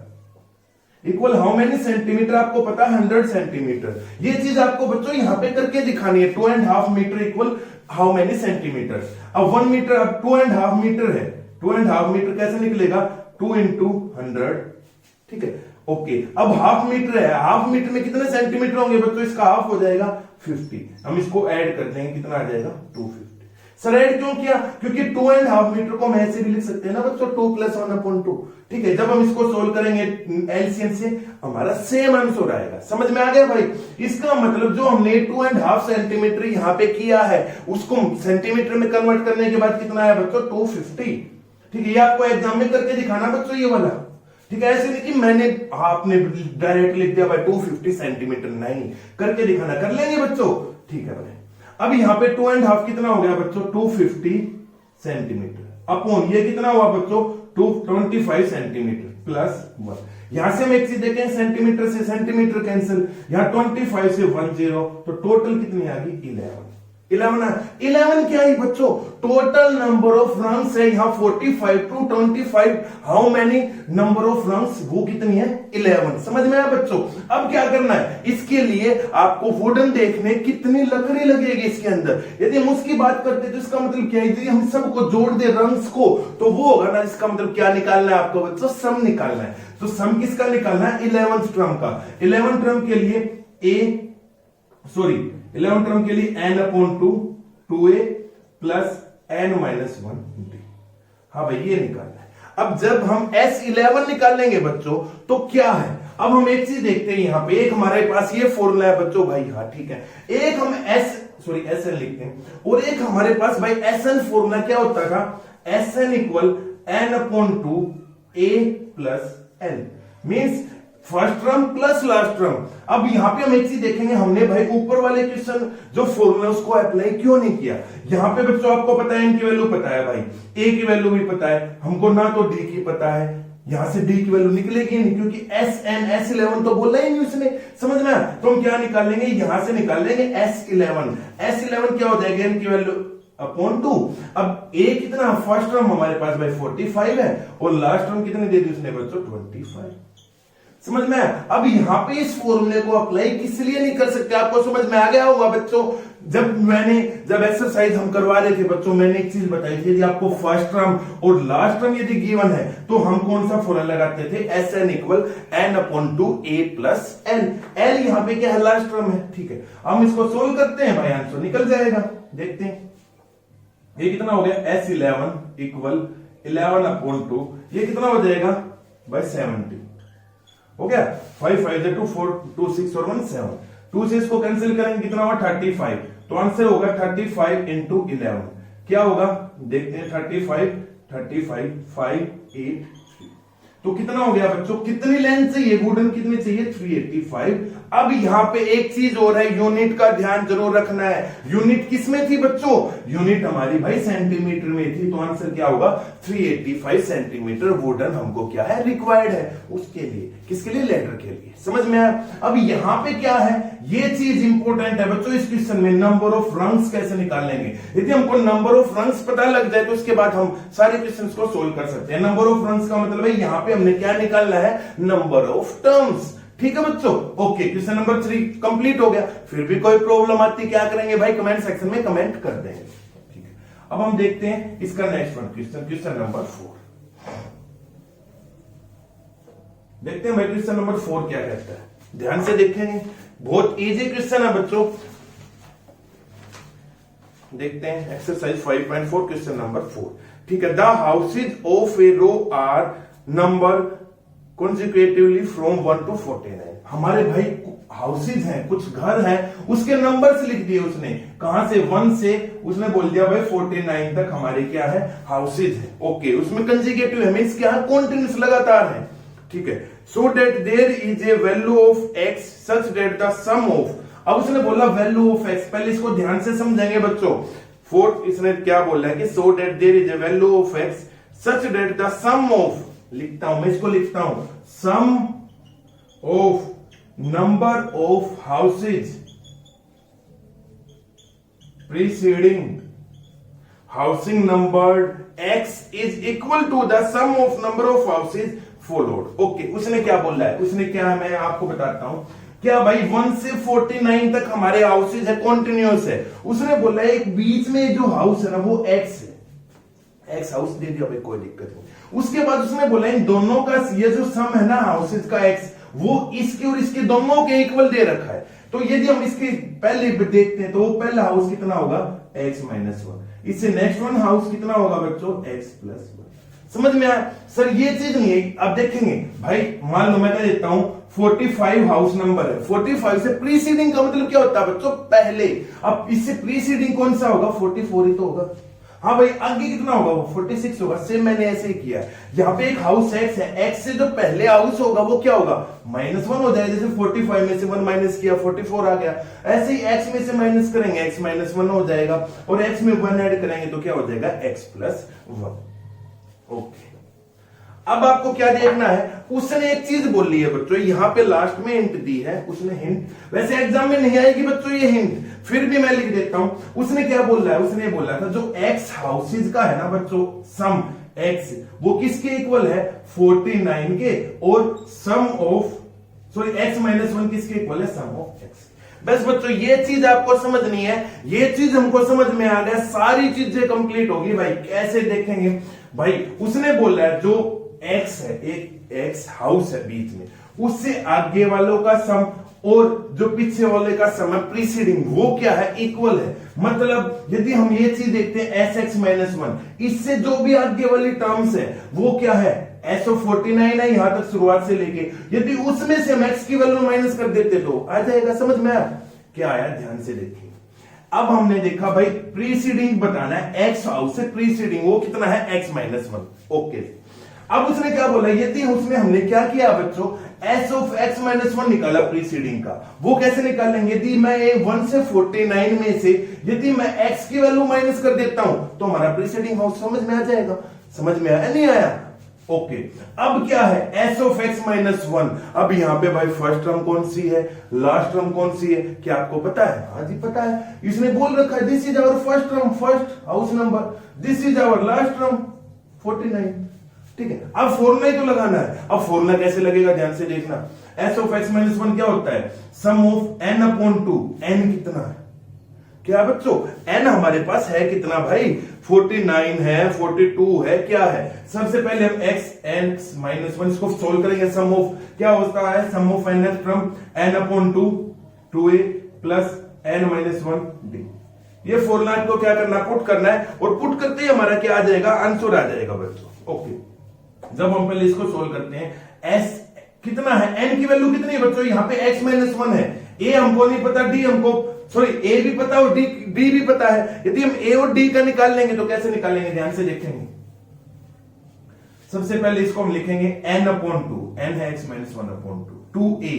equal how many centimetre, आपको पता 100 सेंटीमीटर। ये चीज आपको बच्चों यहां पे करके दिखानी है, 2.5 metre equal how many centimetre. अब 1 मीटर, अब 2.5 मीटर है, 2.5 मीटर कैसे निकलेगा 2 × 100। ठीक है, ओके, अब हाफ मीटर है, हाफ मीटर में कितने सेंटीमीटर होंगे बच्चों, इसका हाफ हो जाएगा 50। हम इसको ऐड कर देंगे, कितना आ जाएगा 250। सर ऐड क्यों किया, क्योंकि 2.5 मीटर को हम ऐसे भी लिख सकते हैं ना बच्चों 2 + 1/2। ठीक है, जब हम इसको सोल्व करेंगे एलसीएम से हमारा सेम आंसर आएगा। समझ में आ गया भाई, इसका मतलब जो हमने 2.5 सेंटीमीटर यहां पे किया है उसको सेंटीमीटर में कन्वर्ट करने के बाद कितना आया बच्चों 250। ठीक है, ये आपको एग्जाम में करके दिखाना बच्चों ये वाला। ठीक है, ऐसे नहीं कि मैंने आपने डायरेक्ट लिख दिया भाई 250 सेंटीमीटर, नहीं, करके दिखाना, कर लेंगे बच्चों। ठीक है भाई, अब यहां पे 2.5 कितना हो गया बच्चों 250 सेंटीमीटर अपॉन ये कितना हुआ बच्चों 225 सेंटीमीटर +1। यहां से हम एक चीज देखें, सेंटीमीटर से सेंटीमीटर कैंसिल, यहां 25 से 10 तो टोटल कितनी आ गई 11 क्या है बच्चों, टोटल नंबर ऑफ रंग्स है यहां 45 to 25, how many number of rungs, वो कितनी है 11। समझ में आया बच्चों। अब क्या करना है, इसके लिए आपको वुडन देखने कितनी लकड़ी लगेगी इसके अंदर। यदि हम उसकी बात करते तो इसका मतलब क्या है, यदि हम सबको जोड़ दे रंग्स को तो वो होगा ना, इसका मतलब क्या निकालना है आपको बच्चों, सम निकालना है। तो सम किसका निकालना है 11th टर्म का। 11th टर्म के लिए 11 टर्म के लिए n/2 2a + n - 1b। हाँ भाई ये निकालना है। अब जब हम S11 निकालेंगे बच्चों तो क्या है, अब हम एक चीज देखते हैं यहां पे, एक हमारे पास ये फॉर्मूला है बच्चों भाई, हाँ ठीक है, एक हम SN लिखते हैं और एक हमारे पास भाई SN फॉर्मूला क्या होता था, SN equal N/2 A plus L, means first term plus last term. अब यहां पे हम एक चीज देखेंगे, हमने भाई ऊपर वाले क्वेश्चन जो फॉर्मूला उसको अप्लाई क्यों नहीं किया। यहां पे बच्चों आपको पता है इनकी वैल्यू पता है भाई, ए की वैल्यू भी पता है हमको, ना तो डी की पता है, यहां से डी की वैल्यू निकलेगी नहीं क्योंकि S11 तो बोला ही नहीं उसने, समझ में। तो हम क्या निकालेंगे, यहां से निकालेंगे S11 क्या हो जाएगा, इनकी वैल्यू अपॉन 2। अब ए कितना, फर्स्ट टर्म हमारे पास भाई 45 है और लास्ट टर्म कितने दे दी उसने बच्चों 25, समझ में। अब यहां पे इस फॉर्मूले को अप्लाई किस लिए नहीं कर सकते, आपको समझ में आ गया होगा बच्चों। जब एक्सरसाइज हम करवा रहे थे बच्चों, मैंने एक चीज बताई थी, यदि आपको फर्स्ट टर्म और लास्ट टर्म यदि गिवन है तो हम कौन सा फॉर्मूला लगाते थे, SN equal N/2 A plus L। L यहां पे क्या है, लास्ट टर्म है, ठीक है। हम इसको सोल्व करते हैं भाई, आंसर निकल जाएगा, देखते हैं ये कितना हो गया, S11 इक्वल 11/2, ये कितना हो जाएगा भाई 70, हो गया। 5 5 2 4 2 6 और 1 7, 2 से इसको कैंसिल करेंगे कितना होगा 35, तो आंसर होगा 35 इंटू 11, क्या होगा देखते हैं, 35 5 8 3, तो कितना हो गया बच्चों, कितनी लेंथ चाहिए, वुडन कितनी चाहिए 385। अब यहां पे एक चीज और है, यूनिट का ध्यान जरूर रखना है। यूनिट किसमें थी बच्चों, यूनिट हमारी भाई सेंटीमीटर में थी, तो आंसर क्या होगा 385 सेंटीमीटर वुडन हमको क्या है रिक्वायर्ड है, उसके लिए, किसके लिए, लेटर के लिए, समझ में आया। अब यहां पे क्या है, ये चीज इंपॉर्टेंट है बच्चों इस क्वेश्चन में, नंबर ऑफ रंग्स कैसे निकालेंगे। यदि हमको नंबर ऑफ रंग्स पता लग जाए तो उसके बाद हम सारे क्वेश्चन को सोल्व कर सकते हैं। नंबर ऑफ रंग्स का मतलब है यहां पे हमने क्या निकालना है, नंबर ऑफ टर्म्स, ठीक है बच्चों। ओके, क्वेश्चन नंबर 3 कंप्लीट हो गया। फिर भी कोई प्रॉब्लम आती क्या करेंगे भाई, कमेंट सेक्शन में कमेंट कर देंगे, ठीक है। अब हम देखते हैं इसका नेक्स्ट वन, क्वेश्चन नंबर 4 देखते हैं भाई, क्वेश्चन नंबर 4 क्या कहता है, ध्यान से देखेंगे, बहुत इजी क्वेश्चन है बच्चों। देखते हैं एक्सरसाइज 5.4 क्वेश्चन नंबर 4, ठीक है। The houses of a row are number consecutively from 1 to 49। हमारे भाई हाउसेज हैं, कुछ घर हैं, उसके नंबर्स लिख दिए उसने, कहां से 1 से उसने बोल दिया भाई 49 तक हमारे क्या है हाउसेज है। ओके, उसमें कंसेक्यूटिव है, मींस क्या है, कॉन्टिन्यूस लगातार है, ठीक है। So that there is a value of x such that the sum of, अब उसने बोला वैल्यू ऑफ x, पहले इसको ध्यान से समझेंगे बच्चों। फोर्थ इसने क्या बोला है कि so that there is a value of x such that the sum of, लिखता हूं मैं इसको, लिखता हूं sum of number of houses preceding housing number x is equal to the sum of number of houses followed. Okay, उसने क्या बोला है, उसने क्या, मैं आपको बताता हूं क्या भाई, 1 से 49 तक हमारे हाउसेज है, कॉन्टिन्यूअस है। उसने बोला है एक बीच में जो हाउस है ना वो x है, एक्स हाउस दे दिया भाई, कोई दिक्कत नहीं। उसके बाद उसने बोला इन दोनों का ये जो सम है ना हाउसेज का एक्स, वो इसके और इसके दोनों के इक्वल दे रखा है। तो यदि हम इसके पहले देखते हैं तो वो पहला हाउस कितना होगा x माइनस 1, इससे नेक्स्ट वन हाउस कितना होगा बच्चों x प्लस 1। समझ में आया सर, ये चीज नहीं है। अब देखेंगे भाई, मान लो मैं कह देता हूं 45 हाउस नंबर है, 45 से प्रीसीडिंग का मतलब क्या होता है बच्चों, पहले। अब इससे प्रीसीडिंग कौन सा होगा, 44 ही तो होगा। हाँ भाई, आगे कितना होगा, वो 46 होगा। सेम मैंने ऐसे ही किया, यहाँ पे एक हाउस x है, x से जो पहले हाउस होगा वो क्या होगा, -1 हो जाएगा। जैसे 45 में से 1 माइनस किया 44 आ गया, ऐसे ही x में से माइनस करेंगे x -1 हो जाएगा, और x में 1 ऐड करेंगे तो क्या हो जाएगा x प्लस 1। ओके, अब आपको क्या देखना है, उसने एक चीज बोल ली है बच्चों, यहां पे लास्ट में हिंट दी है उसने, हिंट वैसे एग्जाम में नहीं आएगी बच्चों ये हिंट, फिर भी मैं लिख देता हूं। उसने क्या बोला है, उसने बोला था जो x हाउसेज का है ना बच्चों सम x, वो किसके इक्वल है, 49 के, और सम ऑफ x -1 किसके इक्वल है, सम ऑफ x। बस बच्चों ये चीज आपको समझनी है, ये चीज हमको समझ में आ गया, सारी चीजें कंप्लीट होगी भाई। कैसे देखेंगे भाई, उसने बोला है जो x है, एक x हाउस है बीच में, उससे आगे वालों का सम और जो पीछे वाले का समय प्रीसीडिंग वो क्या है, इक्वल है। मतलब यदि हम ये चीज देखते हैं एस एक्स माइनस वन, इससे जो भी आगे वाली टर्म्स है वो क्या है, एस ऑफ 49 है यहां तक शुरुआत से लेके, यदि उसमें से हम एक्स की वैल्यू माइनस कर देते तो आ जाएगा। समझ में आया क्या आया, ध्यान से देखिए। अब हमने देखा भाई प्रीसीडिंग बताना है, एक्स हाउस से प्रीसीडिंग वो कितना है, एक्स माइनस वन। ओके, अब उसने क्या बोला, यदि उसमें हमने क्या किया बच्चों, S of x minus one निकाला प्रीसीडिंग का, वो कैसे निकालेंगे, यदि मैं 1 से 49 में से यदि मैं एक्स की वैल्यू माइनस कर देता हूं तो हमारा प्रीसीडिंग हाउस समझ में आ जाएगा। समझ में आया नहीं आया? ओके, अब क्या है, S of x minus one. अब यहां पे भाई फर्स्ट टर्म कौन सी है, लास्ट टर्म कौन सी है, क्या आपको पता है? हाँ जी पता है, इसने बोल रखा है this is our first term, first house number, this is our last term 49। ठीक है, अब फॉर्मूला ही तो लगाना है। अब फॉर्मूला कैसे लगेगा, ध्यान से देखना। S of x minus one क्या होता है, sum of n upon two. N कितना है, क्या बच्चों, एन हमारे पास है कितना भाई, 49 है, 42 है, क्या है। सबसे पहले हम एक्स एन माइनस वन इसको सोल्व करेंगे। सम ऑफ क्या होता है, sum of n S from n upon two, 2a plus n minus one D. ये फॉर्मूला को क्या करना, पुट करना है, और पुट करते ही हमारा क्या आ जाएगा, आंसर आ जाएगा बच्चों। ओके, जब हम पहले इसको सोल्व करते हैं, एस कितना है, एन की वैल्यू कितनी है बच्चों, यहाँ पे एक्स माइनस वन है, ए हमको नहीं पता, डी हमको, सॉरी ए भी पता और डी भी पता है। यदि हम ए और डी का निकाल लेंगे तो कैसे निकालेंगे, ध्यान से देखेंगे। सबसे पहले इसको हम लिखेंगे एन अपॉन टू, एन है x minus one upon two, 2a,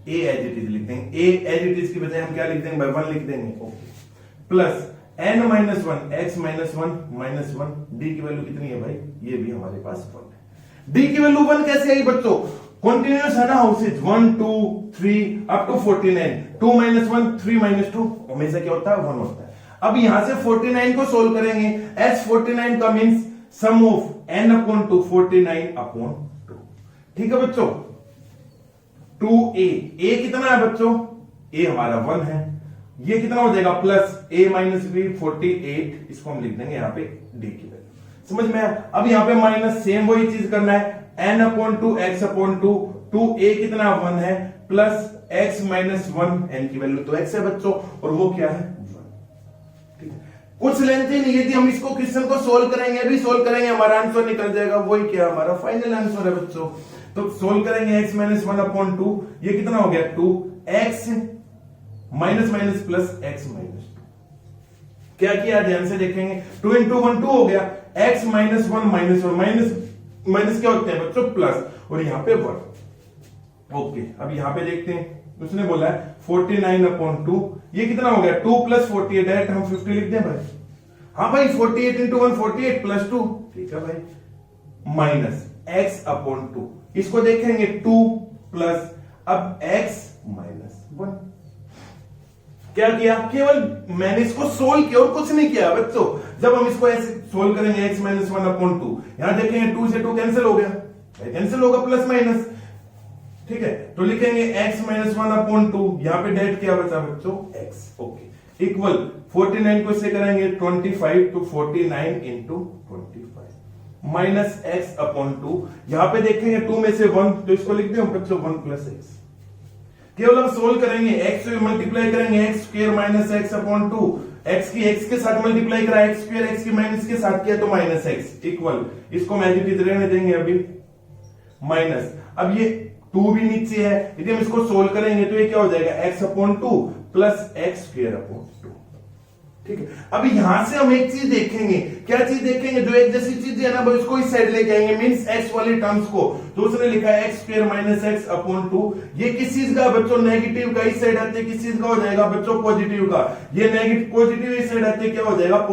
a as it is लिख देंगे, ए एज इट इज की बजाय हम क्या लिख देंगे, बाय 1 लिख देंगे। Okay, plus n minus one, x minus one minus one, d की वैल्यू कितनी है भाई, ये भी हमारे पास 1 है। डी की वैल्यू 1 कैसे आई बच्चों, कंटिन्यूअस है ना हाउसेज, 1 2 3 अप टू 49, 2 माइनस 1 3 माइनस 2 हमेशा क्या होता है, 1 होता है। अब यहां से 49 को सोल्व करेंगे, एस 49 का means sum of n upon two 49 upon 2। ठीक है बच्चों, 2a, a कितना है बच्चों, a हमारा 1 है, ये कितना हो जाएगा, प्लस a माइनस बी 48, इसको हम लिख देंगे यहाँ पे d की वैल्यू। समझ में आया? अब यहाँ पे माइनस सेम वही चीज करना है, n upon two x upon two, 2a कितना 1 है, प्लस x माइनस 1, n की वैल्यू तो x है बच्चों, और वो क्या है 1। ठीक है, कुछ लेंथ ही नहीं, यदि हम इसको क्वेश्चन को सोल्व करेंगे, अभी सोल्व करेंगे, हमारा आंसर निकल जाएगा, वही क्या हमारा फाइनल आंसर है बच्चों। तो सोल्व करेंगे x माइनस 1 अपॉन टू, ये कितना हो गया 2x minus minus plus x minus 2। क्या किया, ध्यान से देखेंगे, 2 इंटू 1 2 हो गया, x minus 1 minus 1, minus minus क्या होते हैं बच्चों, प्लस, और यहाँ पे 1। ओके, अब यहाँ पे देखते हैं, उसने बोला है 49 अपॉन टू, ये कितना हो गया 2 प्लस 48, डायरेक्ट हम 50 लिख दें भाई। हाँ भाई, 48 इंटू 1 48 प्लस 2, ठीक है भाई, माइनस x अपॉन टू, इसको देखेंगे 2 प्लस, अब x माइनस 1। क्या किया, केवल मैंने इसको सोल्व किया और कुछ नहीं किया बच्चों। जब हम इसको ऐसे सोल्व करेंगे x माइनस 1 अपॉन टू, यहां देखेंगे 2 से 2 कैंसिल हो गया, कैंसिल होगा, प्लस माइनस। ठीक है, तो लिखेंगे x माइनस 1 अपॉन टू, यहां पे डेट क्या बचा बच्चों, x। ओके, इक्वल 49 को से करेंगे 25, तो 49 into 25 minus x upon two, यहां पे देखेंगे 2 में से 1, तो इसको लिख दें बच्चों 1 प्लस x। केवल हम सोल्व करेंगे, x से मल्टीप्लाई करेंगे, x square minus x upon two, x की x के साथ मल्टीप्लाई करा, एक्स स्क्वायर x की माइनस के साथ किया तो माइनस x, इक्वल, इसको हम एज इट इज रहने देंगे अभी, माइनस, अब ये 2 भी नीचे है, यदि हम इसको सोल्व करेंगे तो ये क्या हो जाएगा, x upon two plus x square upon two. ठीक है, अब यहां से हम एक चीज देखेंगे, क्या चीज देखेंगे, जो एक जैसी चीज है ना वो इसको इस साइड लेके आएंगे, मींस x वाली टर्म्स को। तो उसने लिखा है x square minus x upon two, ये किस चीज का बच्चों, नेगेटिव का, इस साइड आते हैं किस चीज का हो जाएगा बच्चों, पॉजिटिव का। ये नेगेटिव पॉजिटिव इस साइड आते क्या हो जाएगा,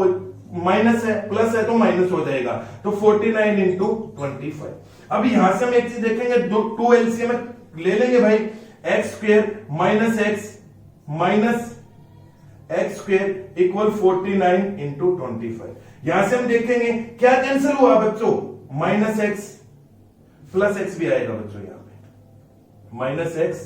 माइनस है, प्लस है तो माइनस हो जाएगा, तो 49 इंटू 25। अब यहां से हम एक चीज देखेंगे, 2 एलसीएम ले लेंगे भाई, x square minus x minus x square equal 49 into 25। यहां से हम देखेंगे क्या कैंसिल हुआ बच्चों, माइनस एक्स प्लस एक्स भी आएगा बच्चों, यहां पे minus x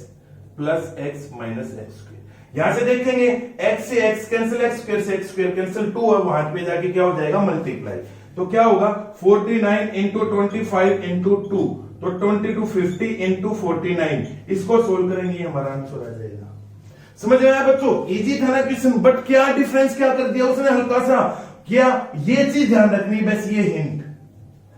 plus x minus x square. यहां से देखेंगे एक्स से एक्स कैंसिल, एक्स स्क्वायर से एक्स स्क्वायर कैंसिल, 2 है, वहां पे जाके क्या हो जाएगा, मल्टीप्लाई, तो क्या होगा 49 इंटू 25 इंटू 2, तो 2250 इंटू 49, इसको सोल्व करेंगे, ये हमारा आंसर आ जाएगा। समझ में आया बच्चों? इजी था ना क्वेश्चन, बट क्या डिफरेंस क्या कर दिया उसने हल्का सा, क्या ये चीज ध्यान रखनी, बस ये हिंट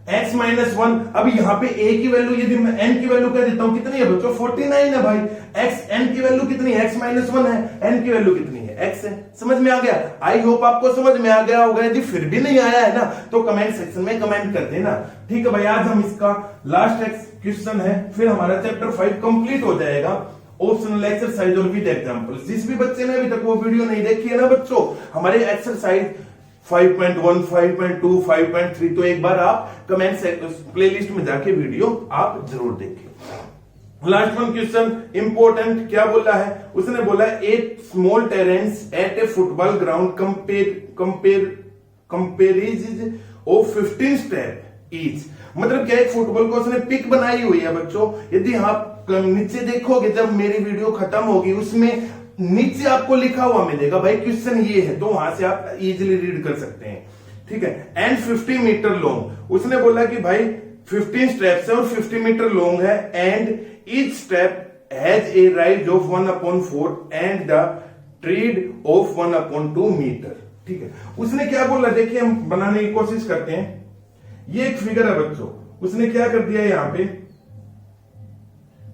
x माइनस वन। अब यहाँ पे a की वैल्यू यदि मैं n की वैल्यू कह देता हूं कितनी है बच्चों, 49 है भाई। x n की वैल्यू कितनी है, x माइनस वन है, n की वैल्यू कितनी है, x है। समझ में आ गया? आई होप आपको समझ में आ गया होगा। यदि फिर भी नहीं आया है ना तो कमेंट सेक्शन में कमेंट कर देना, ठीक है भाई। आज हम इसका लास्ट क्वेश्चन है, फिर हमारा चैप्टर 5 कंप्लीट हो जाएगा। ऑप्शनल एक्सरसाइज और विद एग्जांपल्स। जिस भी बच्चे ने अभी तक वो वीडियो नहीं देखी है ना बच्चों, हमारे एक्सरसाइज 5.1, 5.2, 5.3, तो एक बार आप कमेंट प्लेलिस्ट में जाके वीडियो आप जरूर देखें। लास्ट वन क्वेश्चन इंपॉर्टेंट, क्या बोला है उसने, बोला a small terrace at a football ground comprises of 15 step each. मतलब क्या, एक फुटबॉल को उसने पिक बनाई हुई है बच्चों। यदि आप नीचे देखोगे जब मेरी वीडियो खत्म होगी, उसमें नीचे आपको लिखा हुआ मिलेगा भाई क्वेश्चन ये है, तो वहां से आप इजीली रीड कर सकते हैं, ठीक है। एंड 50 मीटर लॉन्ग, उसने बोला कि भाई 15 स्टेप्स है और 50 मीटर लॉन्ग है, and each step has a rise of 1/4 and the tread of 1/2 metre, ठीक है। उसने क्या बोला, देखिए हम बनाने की कोशिश करते हैं। ये एक फिगर है बच्चों, उसने क्या कर दिया यहां पे,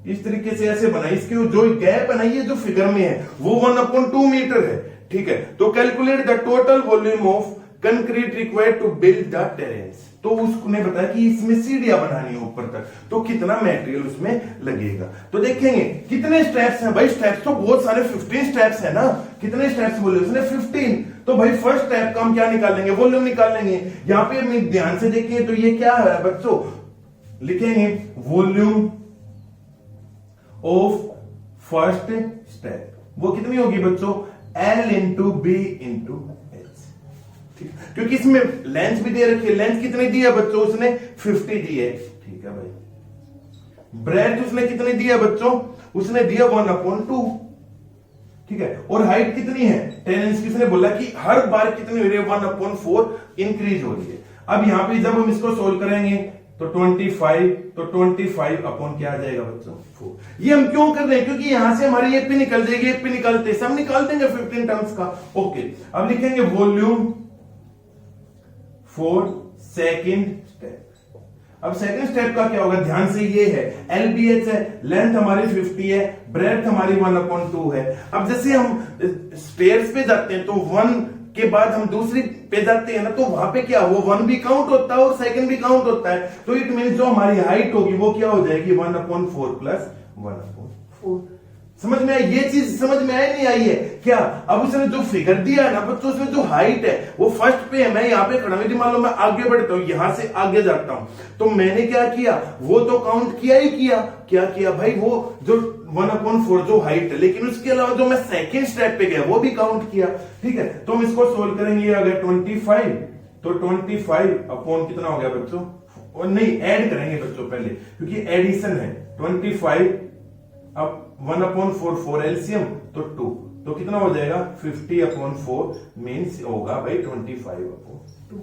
इस तरीके से ऐसे बनाई, इसके जो गैप है ना ये जो फिगर में है वो 1/2 मीटर है, ठीक है। तो calculate the total volume of concrete required to build the terrace. तो उसने बताया कि इसमें सीढ़ियां बनानी है ऊपर तक, तो कितना मटेरियल उसमें लगेगा। तो देखेंगे कितने स्टेप्स हैं भाई, स्टेप्स तो बहुत सारे 15 स्टेप्स है ना। कितने स्टेप्स बोले उसने, 15। तो भाई फर्स्ट स्टेप का हम क्या निकालेंगे, वॉल्यूम निकालेंगे। यहाँ पे हम ध्यान से देखें तो ये क्या है बच्चों, लिखेंगे वॉल्यूम ऑफ फर्स्ट स्टेप, वो कितनी होगी बच्चों, L into B into H, ठीक। क्योंकि इसमें लेंथ भी दे रखी है, लेंथ कितनी दी है बच्चों उसने, 50 दी है, ठीक है भाई। ब्रेथ उसने कितनी दी है बच्चों, उसने दिया 1/2, ठीक है। और हाइट कितनी है, 10 इंच। किसने बोला कि हर बार कितनी हो रही है, 1/4 इंक्रीज हो रही है। अब यहां पे जब हम इसको सोल्व करेंगे तो 25, तो 25 अपॉन क्या आ जाएगा बच्चों, 4। ये हम क्यों कर रहे हैं, क्योंकि यहां से हमारी एपी निकल जाएगी, एपी निकलते सब निकाल देंगे 15 टर्म्स का, ओके। अब लिखेंगे वॉल्यूम फॉर सेकंड स्टेप। अब सेकंड स्टेप का क्या होगा, ध्यान से ये है LBH है, लेंथ हमारी 50 है, ब्रेथ हमारी 1/2 है। अब जैसे हम स्टेयर्स पे जाते हैं तो 1 के बाद हम दूसरी पे जाते हैं ना, तो वहां पे क्या, वो 1 भी काउंट होता है और सेकंड भी काउंट होता है। तो इट मीन जो हमारी हाइट होगी वो क्या हो जाएगी, 1/4 प्लस 1/4। समझ में आई ये चीज, समझ में आई नहीं आई है क्या? अब उसने जो फिगर दिया है ना बच्चों, उसमें जो हाइट है वो फर्स्ट पे है, मैं यहाँ पे खड़ा हूं, मान लो मैं आगे बढ़ता हूं, यहां से आगे जाता हूं, तो मैंने क्या किया, वो तो काउंट किया ही किया, क्या किया भाई, वो जो 1/4 जो हाइट है, लेकिन उसके अलावा जो मैं सेकेंड स्टेप पे गया वो भी काउंट किया, ठीक है। तो हम इसको सोल्व करेंगे, अगर 25 तो 25 अपॉन कितना हो गया बच्चों, और नहीं ऐड करेंगे बच्चों पहले, क्योंकि एडिशन है। 25 अब 1/4 4 एलसीएम तो 2, तो कितना हो जाएगा 50/4 मीन्स होगा भाई 25/2,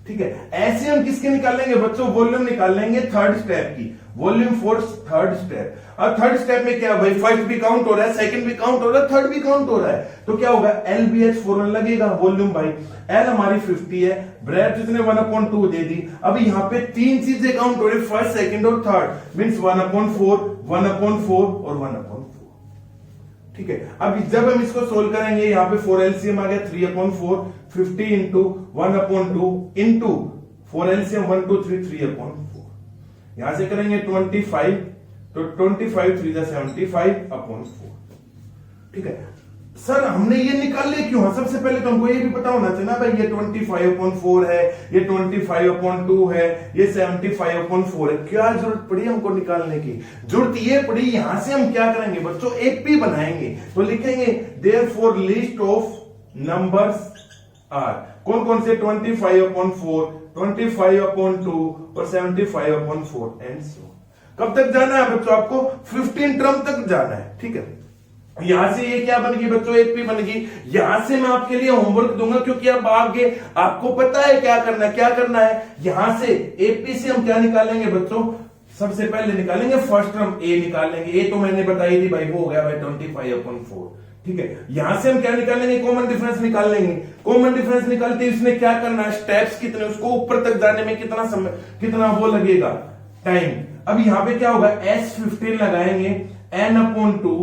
ठीक है। ऐसे हम किसके निकालेंगे बच्चों, वॉल्यूम निकालेंगे थर्ड स्टेप की, वॉल्यूम फॉर थर्ड स्टेप। अब थर्ड स्टेप में क्या भाई, फर्स्ट भी काउंट हो रहा है, सेकंड भी काउंट हो रहा है, थर्ड भी काउंट हो रहा है, तो क्या होगा LBH फॉर्मूला लगेगा, वॉल्यूम भाई L हमारी 50 है, ब्रेथ जिसने 1/2 दे दी। अब यहाँ पे तीन चीजें काउंट हो रही, फर्स्ट सेकंड और थर्ड, मीन्स 1/4 1/4 और 1/4, ठीक है। अब जब हम इसको सोल्व करेंगे, यहाँ पे 4 एलसीएम आ गया, 3/4 50 इंटू 1/2 इंटू 4 एलसीएम 1 2 3 3/4, यहां से करेंगे 25, तो 25 3 75/4, ठीक है। सर हमने ये निकाल लिया क्यों, सबसे पहले तो हमको ये भी पता होना चाहिए ना भाई, ये 25/4 है, ये 25/2 है, ये 75/4 है, क्या जरूरत पड़ी हमको निकालने की, जरूरत ये पड़ी, यहां से हम क्या करेंगे बच्चों, एपी बनाएंगे। तो लिखेंगे therefore list of numbers are, कौन कौन से, 25/4 25/2 और 75/4 एंड सो। कब तक जाना है बच्चों, आपको 15 टर्म तक जाना है, ठीक है। यहां से ये क्या बन गई बच्चों, एपी बन गई। यहां से मैं आपके लिए होमवर्क दूंगा, क्योंकि अब आगे आपको पता है क्या करना है, क्या करना है। यहां से एपी से हम क्या निकालेंगे बच्चों, सबसे पहले निकालेंगे फर्स्ट टर्म ए निकालेंगे, ए तो मैंने बताई थी भाई, वो हो गया भाई 25/4। ठीक है, यहां से हम क्या निकालेंगे, कॉमन डिफरेंस निकाल लेंगे। कॉमन डिफरेंस निकालते ही उसने क्या करना है, स्टेप्स कितने, उसको ऊपर तक जाने में कितना समय, कितना वो लगेगा, टाइम। अब यहां पे क्या होगा, S15 लगाएंगे, n/2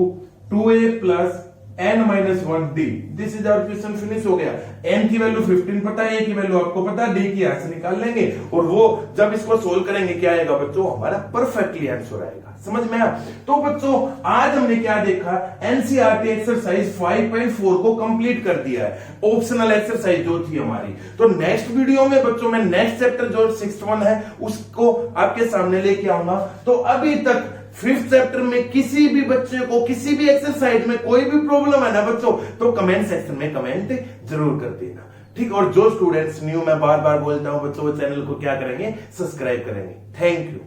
2a plus n-1d। This is our question finish हो गया। n की वैल्यू 15 पता है, a की वैल्यू आपको पता है, d की यहां से निकाल लेंगे और वो जब इसको सोल्व करेंगे क्या आएगा बच्चों, हमारा परफेक्टली आंसर आएगा। समझ में आया? तो बच्चों आज हमने क्या देखा, एनसीईआरटी एक्सरसाइज 5.4 को कंप्लीट कर दिया है, ऑप्शनल एक्सरसाइज जो थी हमारी। तो नेक्स्ट वीडियो में बच्चों मैं नेक्स्ट चैप्टर जो 6th वन है उसको आपके सामने लेके आऊंगा। तो अभी तक 5th चैप्टर में किसी भी बच्चे को किसी भी एक्सरसाइज में कोई भी प्रॉब्लम है ना बच्चों, तो कमेंट सेक्शन में कमेंट जरूर कर देना। ठीक, और जो स्टूडेंट्स न्यू, मैं बार बार बोलता हूं बच्चों, वो चैनल को क्या करेंगे, सब्सक्राइब करेंगे। Thank you.